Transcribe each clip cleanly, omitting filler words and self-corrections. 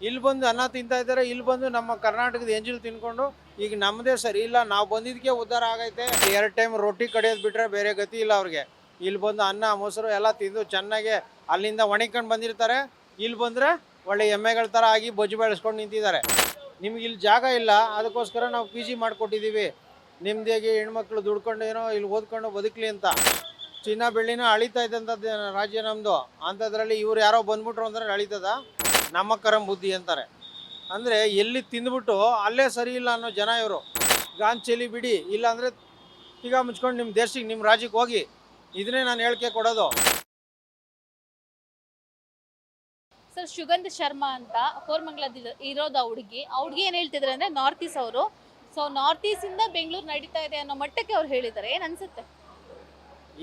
ಇಲ್ಲಿ ಬಂದು ಅನ್ನ ತಿಂತಾ ಇದ್ದಾರೆ, ಇಲ್ಲಿ ಬಂದು ನಮ್ಮ ಕರ್ನಾಟಕದ ಎಂಜಿಲ್ ತಿನ್ಕೊಂಡು ಈಗ ನಮ್ಮದೇ ಸರಿ ಇಲ್ಲ, ನಾವು ಬಂದಿದ್ದಕ್ಕೆ ಉದ್ಧಾರ ಆಗೈತೆ. 2 ಟೈಮ್ ರೊಟ್ಟಿ ಕಡಿಯೋದು ಬಿಟ್ಟರೆ ಬೇರೆ ಗತಿ ಇಲ್ಲ ಅವ್ರಿಗೆ. ಇಲ್ಲಿ ಬಂದು ಅನ್ನ ಮೊಸರು ಎಲ್ಲ ತಿಂದು ಚೆನ್ನಾಗಿ ಅಲ್ಲಿಂದ ಒಣಗ್ಕೊಂಡು ಬಂದಿರ್ತಾರೆ. ಇಲ್ಲಿ ಬಂದರೆ ಒಳ್ಳೆ ಎಮ್ಮೆಗಳ ಥರ ಆಗಿ ಬೊಜ್ಜು ಬೆಳೆಸ್ಕೊಂಡು ನಿಂತಿದ್ದಾರೆ. ನಿಮ್ಗೆ ಇಲ್ಲಿ ಜಾಗ ಇಲ್ಲ, ಅದಕ್ಕೋಸ್ಕರ ನಾವು ಪಿ ಜಿ ಮಾಡಿಕೊಟ್ಟಿದ್ದೀವಿ. ನಿಮ್ಮದೇಗೆ ಹೆಣ್ಮಕ್ಳು ದುಡ್ಕೊಂಡು ಏನೋ ಇಲ್ಲಿ ಓದ್ಕೊಂಡು ಬದುಕಲಿ ಅಂತ. ಚಿನ್ನ ಬೆಳ್ಳಿನ ಅಳಿತಾ ಇದ್ದಂಥದ್ದು ರಾಜ್ಯ ನಮ್ಮದು. ಅಂಥದ್ರಲ್ಲಿ ಇವ್ರು ಯಾರೋ ಬಂದ್ಬಿಟ್ರು ಅಂದ್ರೆ ಅಳಿತದ? ನಮ್ಮ ಕರಂ ಬುದ್ಧಿ ಅಂತಾರೆ. ಅಂದರೆ ಎಲ್ಲಿ ತಿಂದ್ಬಿಟ್ಟು ಅಲ್ಲೇ ಸರಿ ಇಲ್ಲ ಅನ್ನೋ ಜನ ಇವರು. ಗಾಂಚಲಿ ಬಿಡಿ, ಇಲ್ಲಾಂದರೆ ಈಗ ಮುಚ್ಕೊಂಡು ನಿಮ್ಮ ದೇಶಕ್ಕೆ ನಿಮ್ಮ ರಾಜ್ಯಕ್ಕೆ ಹೋಗಿ. ಇದನ್ನೇ ನಾನು ಹೇಳಿಕೆ ಕೊಡೋದು. ಸರ್, ಸುಗಂಧ ಶರ್ಮಾ ಅಂತ ಕೋರ್ಮಂಗ್ಲದ ಇರೋದು ಆ ಹುಡುಗಿ ಏನು ಹೇಳ್ತಿದ್ದಾರೆ ಅಂದರೆ ನಾರ್ತ್ ಈಸ್ಟ್ ಅವರು. ಸೊ ನಾರ್ತ್ ಈಸ್ಟಿಂದ ಬೆಂಗಳೂರು ನಡೀತಾ ಇದೆ ಅನ್ನೋ ಮಟ್ಟಕ್ಕೆ ಅವ್ರು ಹೇಳಿದ್ದಾರೆ. ಏನು ಅನ್ಸುತ್ತೆ?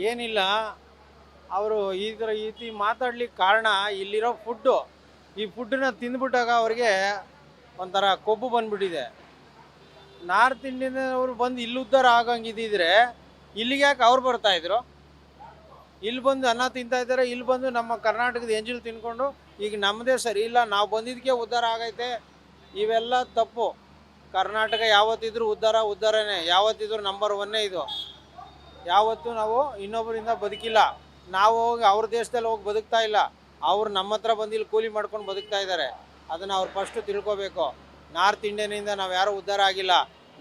ಏನಿಲ್ಲ, ಅವರು ಈ ಥರ ರೀತಿ ಮಾತಾಡ್ಲಿಕ್ಕೆ ಕಾರಣ ಇಲ್ಲಿರೋ ಫುಡ್ಡು. ಈ ಫುಡ್ಡನ್ನ ತಿಂದ್ಬಿಟ್ಟಾಗ ಅವ್ರಿಗೆ ಒಂಥರ ಕೊಬ್ಬು ಬಂದ್ಬಿಟ್ಟಿದೆ. ನಾರ್ತ್ ಇಂಡಿಯನ್ನವರು ಬಂದು ಇಲ್ಲಿ ಉದ್ಧಾರ ಆಗಂಗಿದ್ದಿದ್ರೆ ಇಲ್ಲಿಗೆ ಯಾಕೆ ಅವ್ರು ಬರ್ತಾಯಿದ್ರು? ಇಲ್ಲಿ ಬಂದು ಅನ್ನ ತಿಂತಾ ಇದ್ದಾರೆ, ಇಲ್ಲಿ ಬಂದು ನಮ್ಮ ಕರ್ನಾಟಕದ ಎಂಜಿಲ್ ತಿನ್ಕೊಂಡು ಈಗ ನಮ್ಮದೇ ಸರಿ ಇಲ್ಲ, ನಾವು ಬಂದಿದ್ದಕ್ಕೆ ಉದ್ಧಾರ ಆಗೈತೆ. ಇವೆಲ್ಲ ತಪ್ಪು. ಕರ್ನಾಟಕ ಯಾವತ್ತಿದ್ರೂ ಉದ್ಧಾರನೇ. ಯಾವತ್ತಿದ್ರೂ ನಂಬರ್ 1 ಇದು. ಯಾವತ್ತೂ ನಾವು ಇನ್ನೊಬ್ಬರಿಂದ ಬದುಕಿಲ್ಲ. ನಾವು ಹೋಗಿ ಅವ್ರ ದೇಶದಲ್ಲಿ ಹೋಗಿ ಬದುಕ್ತಾ ಇಲ್ಲ. ಅವ್ರು ನಮ್ಮ ಹತ್ರ ಬಂದು ಇಲ್ಲಿ ಕೂಲಿ ಮಾಡ್ಕೊಂಡು ಬದುಕ್ತಾ ಇದ್ದಾರೆ. ಅದನ್ನು ಅವ್ರು ಫಸ್ಟು ತಿಳ್ಕೊಬೇಕು. ನಾರ್ತ್ ಇಂಡಿಯನಿಂದ ನಾವು ಯಾರೂ ಉದ್ಧಾರ ಆಗಿಲ್ಲ.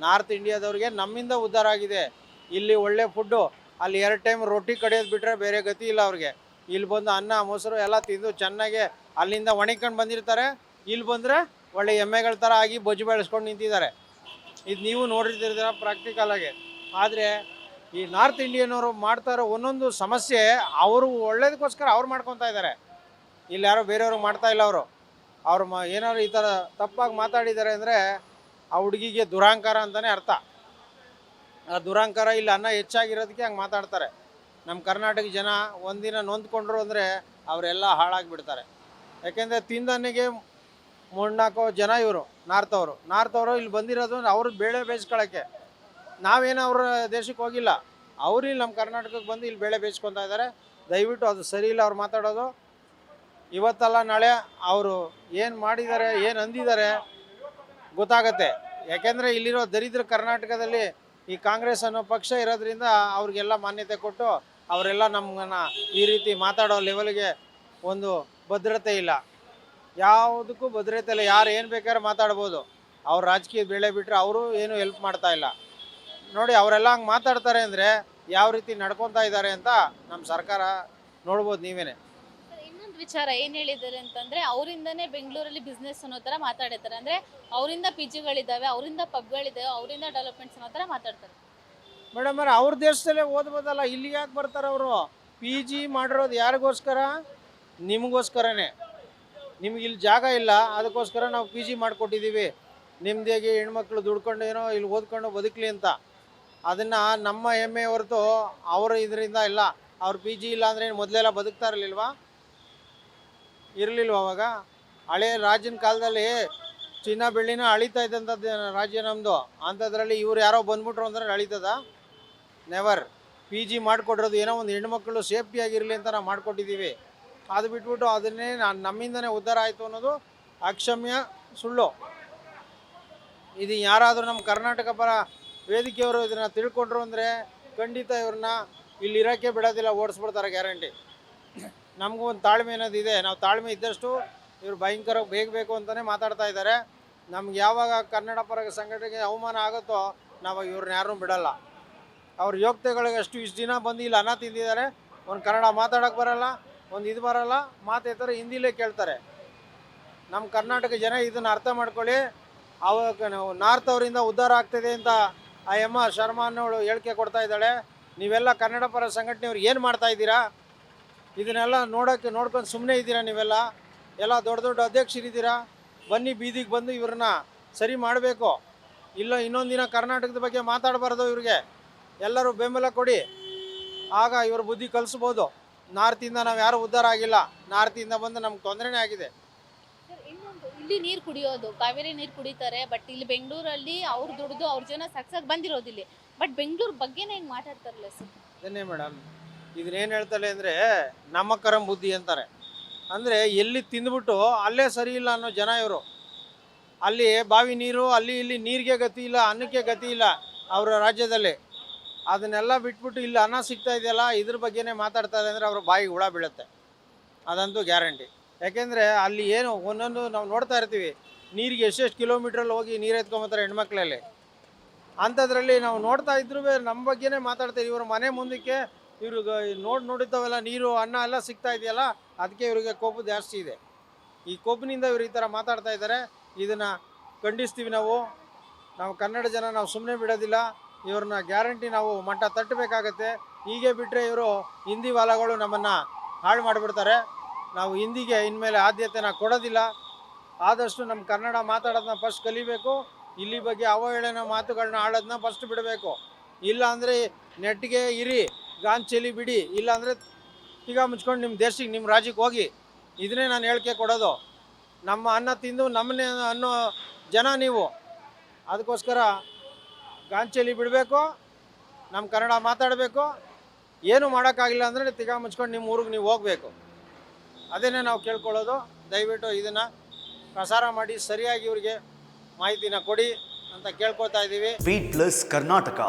ನಾರ್ತ್ ಇಂಡಿಯಾದವ್ರಿಗೆ ನಮ್ಮಿಂದ ಉದ್ಧಾರ ಆಗಿದೆ. ಇಲ್ಲಿ ಒಳ್ಳೆ ಫುಡ್ಡು, ಅಲ್ಲಿ 2 ಟೈಮ್ ರೊಟ್ಟಿ ಕಡಿಯೋದು ಬಿಟ್ಟರೆ ಬೇರೆ ಗತಿ ಇಲ್ಲ ಅವ್ರಿಗೆ. ಇಲ್ಲಿ ಬಂದು ಅನ್ನ ಮೊಸರು ಎಲ್ಲ ತಿಂದು ಚೆನ್ನಾಗಿ ಅಲ್ಲಿಂದ ಒಣಗ್ಕೊಂಡು ಬಂದಿರ್ತಾರೆ. ಇಲ್ಲಿ ಬಂದರೆ ಒಳ್ಳೆ ಎಮ್ಮೆಗಳ ಥರ ಆಗಿ ಬೊಜ್ಜು ಬೆಳೆಸ್ಕೊಂಡು ನಿಂತಿದ್ದಾರೆ. ಇದು ನೀವು ನೋಡಿರ್ತೀರ ಪ್ರಾಕ್ಟಿಕಲಾಗಿ. ಆದರೆ ಈ ನಾರ್ತ್ ಇಂಡಿಯನ್ನವರು ಮಾಡ್ತಾ ಇರೋ ಒಂದೊಂದು ಸಮಸ್ಯೆ ಅವರು ಒಳ್ಳೇದಕ್ಕೋಸ್ಕರ ಅವ್ರು ಮಾಡ್ಕೊತಾ ಇದ್ದಾರೆ. ಇಲ್ಲಿ ಯಾರೋ ಬೇರೆಯವ್ರಿಗೆ ಮಾಡ್ತಾ ಇಲ್ಲ. ಅವರು ಏನಾದ್ರು ಈ ಥರ ತಪ್ಪಾಗಿ ಮಾತಾಡಿದ್ದಾರೆ ಅಂದರೆ ಆ ಹುಡುಗಿಗೆ ದುರಹಂಕಾರ ಅಂತಲೇ ಅರ್ಥ. ಆ ದುರಹಂಕಾರ ಇಲ್ಲಿ ಅನ್ನ ಹೆಚ್ಚಾಗಿರೋದಕ್ಕೆ ಹಂಗೆ ಮಾತಾಡ್ತಾರೆ. ನಮ್ಮ ಕರ್ನಾಟಕ ಜನ ಒಂದಿನ ನೊಂದ್ಕೊಂಡ್ರು ಅಂದರೆ ಅವರೆಲ್ಲ ಹಾಳಾಗಿಬಿಡ್ತಾರೆ. ಯಾಕೆಂದರೆ ತಿಂದನ್ನಿಗೆ 3-4 ಜನ ಇವರು ನಾರ್ತವರು ಇಲ್ಲಿ ಬಂದಿರೋದು ಅವ್ರದ್ದು ಬೇಳೆ ಬೇಯಿಸ್ಕೊಳ್ಳೋಕ್ಕೆ. ನಾವೇನು ಅವ್ರ ದೇಶಕ್ಕೆ ಹೋಗಿಲ್ಲ. ಅವರು ಇಲ್ಲಿ ನಮ್ಮ ಕರ್ನಾಟಕಕ್ಕೆ ಬಂದು ಇಲ್ಲಿ ಬೇಳೆ ಬೇಯಿಸ್ಕೊತಾ ಇದ್ದಾರೆ. ದಯವಿಟ್ಟು ಅದು ಸರಿ ಇಲ್ಲ ಅವ್ರು ಮಾತಾಡೋದು. ಇವತ್ತಲ್ಲ ನಾಳೆ ಅವರು ಏನು ಮಾಡಿದ್ದಾರೆ, ಏನು ಅಂದಿದ್ದಾರೆ ಗೊತ್ತಾಗತ್ತೆ. ಯಾಕೆಂದರೆ ಇಲ್ಲಿರೋ ದರಿದ್ರ ಕರ್ನಾಟಕದಲ್ಲಿ ಈ ಕಾಂಗ್ರೆಸ್ ಅನ್ನೋ ಪಕ್ಷ ಇರೋದ್ರಿಂದ ಅವ್ರಿಗೆಲ್ಲ ಮಾನ್ಯತೆ ಕೊಟ್ಟು ಅವರೆಲ್ಲ ನಮ್ಮನ್ನು ಈ ರೀತಿ ಮಾತಾಡೋ ಲೆವೆಲ್ಗೆ ಒಂದು ಭದ್ರತೆ ಇಲ್ಲ. ಯಾವುದಕ್ಕೂ ಭದ್ರತೆ ಇಲ್ಲ. ಯಾರು ಏನು ಬೇಕಾದ್ರೆ ಮಾತಾಡ್ಬೋದು. ಅವ್ರು ರಾಜಕೀಯ ಬೆಳೆ ಬಿಟ್ಟರೆ ಅವರು ಏನು ಹೆಲ್ಪ್ ಮಾಡ್ತಾ ಇಲ್ಲ. ನೋಡಿ, ಅವರೆಲ್ಲ ಹಂಗೆ ಮಾತಾಡ್ತಾರೆ ಅಂದರೆ ಯಾವ ರೀತಿ ನಡ್ಕೊತಾ ಇದ್ದಾರೆ ಅಂತ ನಮ್ಮ ಸರ್ಕಾರ ನೋಡ್ಬೋದು ನೀವೇನೆ. ಇನ್ನೊಂದು ವಿಚಾರ ಏನು ಹೇಳಿದ್ದಾರೆ ಅಂತಂದರೆ, ಅವರಿಂದನೇ ಬೆಂಗಳೂರಲ್ಲಿ ಬಿಸ್ನೆಸ್ ಅನ್ನೋ ಥರ ಮಾತಾಡಿದ್ದಾರೆ. ಅಂದರೆ ಅವರಿಂದ ಪಿ ಜಿಗಳಿದ್ದಾವೆ, ಅವರಿಂದ ಪಬ್ಗಳಿದ್ದಾವೆ, ಅವರಿಂದ ಡೆವಲಪ್ಮೆಂಟ್ಸ್ ಅನ್ನೋ ಥರ ಮಾತಾಡ್ತಾರೆ. ಮೇಡಮ್ ಅವ್ರೆ, ಅವ್ರ ದೇಶದಲ್ಲೇ ಓದ್ಬೋದಲ್ಲ, ಇಲ್ಲಿಗೆ ಯಾಕೆ ಬರ್ತಾರೆ ಅವರು? ಪಿ ಜಿ ಮಾಡಿರೋದು ಯಾರಿಗೋಸ್ಕರ? ನಿಮಗೋಸ್ಕರನೇ. ನಿಮ್ಗೆ ಇಲ್ಲಿ ಜಾಗ ಇಲ್ಲ, ಅದಕ್ಕೋಸ್ಕರ ನಾವು ಪಿ ಜಿ ಮಾಡಿಕೊಟ್ಟಿದ್ದೀವಿ. ನಿಮ್ಮದೇಗೆ ಹೆಣ್ಮಕ್ಳು ದುಡ್ಕೊಂಡು ಏನೋ ಇಲ್ಲಿ ಓದ್ಕೊಂಡು ಬದುಕಲಿ ಅಂತ. ಅದನ್ನು ನಮ್ಮ ಹೆಮ್ಮೆ ಹೊರತು ಅವರು ಇದರಿಂದ ಇಲ್ಲ. ಅವ್ರು ಪಿ ಜಿ ಇಲ್ಲ ಅಂದರೆ ಮೊದಲೆಲ್ಲ ಬದುಕ್ತಾ ಇರಲಿಲ್ವ ಅವಾಗ? ಹಳೆ ರಾಜ್ಯನ ಕಾಲದಲ್ಲಿ ಚಿನ್ನ ಬೆಳ್ಳಿನ ಅಳಿತಾ ಇದ್ದಂಥದ್ದು ರಾಜ್ಯ ನಮ್ಮದು. ಅಂಥದ್ರಲ್ಲಿ ಇವ್ರು ಯಾರೋ ಬಂದ್ಬಿಟ್ರು ಅಂದ್ರೆ ಅಳಿತದ? ನೆವರ್. ಪಿ ಜಿ ಮಾಡಿಕೊಟ್ಟಿರೋದು ಏನೋ ಒಂದು ಹೆಣ್ಮಕ್ಳು ಸೇಫ್ಟಿಯಾಗಿರಲಿ ಅಂತ ನಾವು ಮಾಡಿಕೊಟ್ಟಿದ್ದೀವಿ. ಅದು ಬಿಟ್ಬಿಟ್ಟು ಅದನ್ನೇ ನಮ್ಮಿಂದನೇ ಉದ್ಧಾರ ಆಯಿತು ಅನ್ನೋದು ಅಕ್ಷಮ್ಯ ಸುಳ್ಳು. ಇದು ಯಾರಾದರೂ ನಮ್ಮ ಕರ್ನಾಟಕ ಪರ ವೇದಿಕೆಯವರು ಇದನ್ನು ತಿಳ್ಕೊಂಡ್ರು ಅಂದರೆ ಖಂಡಿತ ಇವ್ರನ್ನ ಇಲ್ಲಿ ಇರೋಕ್ಕೆ ಬಿಡೋದಿಲ್ಲ, ಓಡಿಸ್ಬಿಡ್ತಾರೆ ಗ್ಯಾರಂಟಿ. ನಮಗೂ ಒಂದು ತಾಳ್ಮೆ ಅನ್ನೋದು ಇದೆ. ನಾವು ತಾಳ್ಮೆ ಇದ್ದಷ್ಟು ಇವರು ಭಯಂಕರ ಬೇಕು ಅಂತಲೇ ಮಾತಾಡ್ತಾ ಇದ್ದಾರೆ. ನಮ್ಗೆ ಯಾವಾಗ ಕನ್ನಡ ಪರ ಸಂಘಟನೆಗೆ ಅವಮಾನ ಆಗುತ್ತೋ ನಾವು ಇವ್ರನ್ನ ಯಾರನ್ನೂ ಬಿಡೋಲ್ಲ. ಅವ್ರ ಯೋಗ್ಯತೆಗಳಿಗೆ ಅಷ್ಟು ಇಷ್ಟು ದಿನ ಬಂದು ಇಲ್ಲಿ ಅನ್ನ ತಿಂದಿದ್ದಾರೆ. ಒಂದು ಕನ್ನಡ ಮಾತಾಡೋಕ್ಕೆ ಬರೋಲ್ಲ, ಒಂದು ಇದು ಬರೋಲ್ಲ, ಮಾತಾಡ್ತಾರೆ, ಹಿಂದಿಲೇ ಕೇಳ್ತಾರೆ. ನಮ್ಮ ಕರ್ನಾಟಕ ಜನ ಇದನ್ನು ಅರ್ಥ ಮಾಡ್ಕೊಳ್ಳಿ. ಅವಾಗ ನಾವು ನಾರ್ತ್ ಅವರಿಂದ ಉದ್ಧಾರ ಆಗ್ತಿದೆ ಅಂತ ಆ ಶರ್ಮಾ ಅನ್ನೋಳು ಹೇಳಿಕೆ ಕೊಡ್ತಾ ಇದ್ದಾಳೆ. ನೀವೆಲ್ಲ ಕನ್ನಡ ಪರ ಸಂಘಟನೆಯವ್ರು ಏನು ಮಾಡ್ತಾಯಿದ್ದೀರಾ? ಇದನ್ನೆಲ್ಲ ನೋಡ್ಕೊಂಡು ಸುಮ್ಮನೆ ಇದ್ದೀರಾ? ನೀವೆಲ್ಲ ದೊಡ್ಡ ದೊಡ್ಡ ಅಧ್ಯಕ್ಷರಿದ್ದೀರಾ. ಬನ್ನಿ, ಬೀದಿಗೆ ಬಂದು ಇವ್ರನ್ನ ಸರಿ ಮಾಡಬೇಕು. ಇಲ್ಲ ಇನ್ನೊಂದು ದಿನ ಕರ್ನಾಟಕದ ಬಗ್ಗೆ ಮಾತಾಡಬಾರ್ದು. ಇವ್ರಿಗೆ ಎಲ್ಲರೂ ಬೆಂಬಲ ಕೊಡಿ, ಆಗ ಇವ್ರ ಬುದ್ಧಿ ಕಲಿಸ್ಬೋದು. ನಾರ್ತಿಂದ ನಾವು ಯಾರೂ ಉದ್ಧಾರ ಆಗಿಲ್ಲ. ನಾರ್ತಿಂದ ಬಂದು ನಮ್ಗೆ ತೊಂದರೆನೇ ಆಗಿದೆ. ಇನ್ನೊಂದು, ಇಲ್ಲಿ ನೀರು ಕುಡಿಯೋದು, ಕಾವೇರಿ ನೀರು ಕುಡಿತಾರೆ. ಬಟ್ ಇಲ್ಲಿ ಬೆಂಗಳೂರಲ್ಲಿ ಅವ್ರು ದುಡಿದು ಅವ್ರ ಜನ ಸಕ್ಸಸ್ ಬಂದಿರೋದಿಲ್ಲ. ಬಟ್ ಬೆಂಗಳೂರು ಬಗ್ಗೆನೇ ಹೆಂಗೆ ಮಾತಾಡ್ತಾರಲ್ಲ ಸರ್? ಅದನ್ನೇ ಮೇಡಮ್, ಇದನ್ನೇನು ಹೇಳ್ತಾರೆ ಅಂದರೆ ನಮ್ಮ ಕರಂ ಬುದ್ಧಿ ಅಂತಾರೆ. ಅಂದರೆ ಎಲ್ಲಿ ತಿಂದ್ಬಿಟ್ಟು ಅಲ್ಲೇ ಸರಿ ಇಲ್ಲ ಅನ್ನೋ ಜನ ಇವರು. ಅಲ್ಲಿ ಬಾವಿ ನೀರು, ಅಲ್ಲಿ ಇಲ್ಲಿ ನೀರಿಗೆ ಗತಿ ಇಲ್ಲ, ಅನ್ನಕ್ಕೆ ಗತಿ ಇಲ್ಲ ಅವರ ರಾಜ್ಯದಲ್ಲಿ. ಅದನ್ನೆಲ್ಲ ಬಿಟ್ಬಿಟ್ಟು ಇಲ್ಲಿ ಅನ್ನ ಸಿಗ್ತಾ ಇದೆಯಲ್ಲ, ಇದ್ರ ಬಗ್ಗೆನೇ ಮಾತಾಡ್ತಾರೆ ಅಂದರೆ ಅವ್ರ ಬಾಯಿಗೆ ಹುಳ ಬೀಳುತ್ತೆ, ಅದಂತೂ ಗ್ಯಾರಂಟಿ. ಯಾಕೆಂದರೆ ಅಲ್ಲಿ ಏನು ಒಂದೊಂದು ನಾವು ನೋಡ್ತಾ ಇರ್ತೀವಿ, ನೀರಿಗೆ ಎಷ್ಟೆಷ್ಟು ಕಿಲೋಮೀಟ್ರಲ್ಲಿ ಹೋಗಿ ನೀರು ಎತ್ಕೊಂಬತ್ತಾರೆ ಹೆಣ್ಮಕ್ಳಲ್ಲಿ. ಅಂಥದ್ರಲ್ಲಿ ನಾವು ನೋಡ್ತಾ ಇದ್ರೂ ನಮ್ಮ ಬಗ್ಗೆನೇ ಮಾತಾಡ್ತಾರೆ. ಇವ್ರ ಮನೆ ಮುಂದಕ್ಕೆ ಇವ್ರಿಗೆ ನೋಡಿದ್ದಾವೆಲ್ಲ ನೀರು ಅನ್ನ ಎಲ್ಲ ಸಿಗ್ತಾ ಇದೆಯಲ್ಲ, ಅದಕ್ಕೆ ಇವರಿಗೆ ಕೋಪ ಜಾಸ್ತಿ ಇದೆ. ಈ ಕೋಪನಿಂದ ಇವರು ಈ ಥರ ಮಾತಾಡ್ತಾ ಇದ್ದಾರೆ. ಇದನ್ನು ಖಂಡಿಸ್ತೀವಿ ನಾವು ಕನ್ನಡ ಜನ ನಾವು ಸುಮ್ಮನೆ ಬಿಡೋದಿಲ್ಲ. ಇವ್ರನ್ನ ಗ್ಯಾರಂಟಿ ನಾವು ಮಟ್ಟ ತಟ್ಟಬೇಕಾಗತ್ತೆ. ಹೀಗೆ ಬಿಟ್ಟರೆ ಇವರು ಹಿಂದಿ ವಾಲಗಳು ನಮ್ಮನ್ನು ಹಾಳು ಮಾಡಿಬಿಡ್ತಾರೆ. ನಾವು ಹಿಂದಿಗೆ ಇನ್ಮೇಲೆ ಆದ್ಯತೆನ ಕೊಡೋದಿಲ್ಲ. ಆದಷ್ಟು ನಮ್ಮ ಕನ್ನಡ ಮಾತಾಡೋದನ್ನ ಫಸ್ಟ್ ಕಲಿಬೇಕು. ಇಲ್ಲಿ ಬಗ್ಗೆ ಅವಹೇಳನ ಮಾತುಗಳನ್ನ ಆಡೋದನ್ನ ಫಸ್ಟ್ ಬಿಡಬೇಕು. ಇಲ್ಲ ಅಂದರೆ ನೆಟ್ಟಿಗೆ ಇರಿ, ಗಾಂಚಲಿ ಬಿಡಿ. ಇಲ್ಲ ಅಂದರೆ ಈಗ ಮುಚ್ಕೊಂಡು ನಿಮ್ಮ ದೇಶಕ್ಕೆ, ನಿಮ್ಮ ರಾಜ್ಯಕ್ಕೆ ಹೋಗಿ. ಇದನ್ನೇ ನಾನು ಹೇಳಿಕೆ ಕೊಡೋದು. ನಮ್ಮ ಅನ್ನ ತಿಂದು ನಮ್ಮನ್ನೇ ಅನ್ನೋ ಜನ ನೀವು. ಅದಕ್ಕೋಸ್ಕರ ಗಾಂಚಲಿ ಬಿಡಬೇಕು, ನಮ್ಮ ಕನ್ನಡ ಮಾತಾಡಬೇಕು. ಏನು ಮಾಡೋಕ್ಕಾಗಿಲ್ಲ ಅಂದರೆ ತಿಗ ಮುಚ್ಕೊಂಡು ನಿಮ್ಮ ಊರಿಗೆ ನೀವು ಹೋಗಬೇಕು. ಅದೇನೇ ನಾವು ಕೇಳ್ಕೊಳ್ಳೋದು. ದಯವಿಟ್ಟು ಇದನ್ನು ಪ್ರಸಾರ ಮಾಡಿ ಸರಿಯಾಗಿ ಇವರಿಗೆ ಮಾಹಿತಿನ ಕೊಡಿ ಅಂತ ಕೇಳ್ಕೊತಾ ಇದ್ದೀವಿ. Weight plus Karnataka.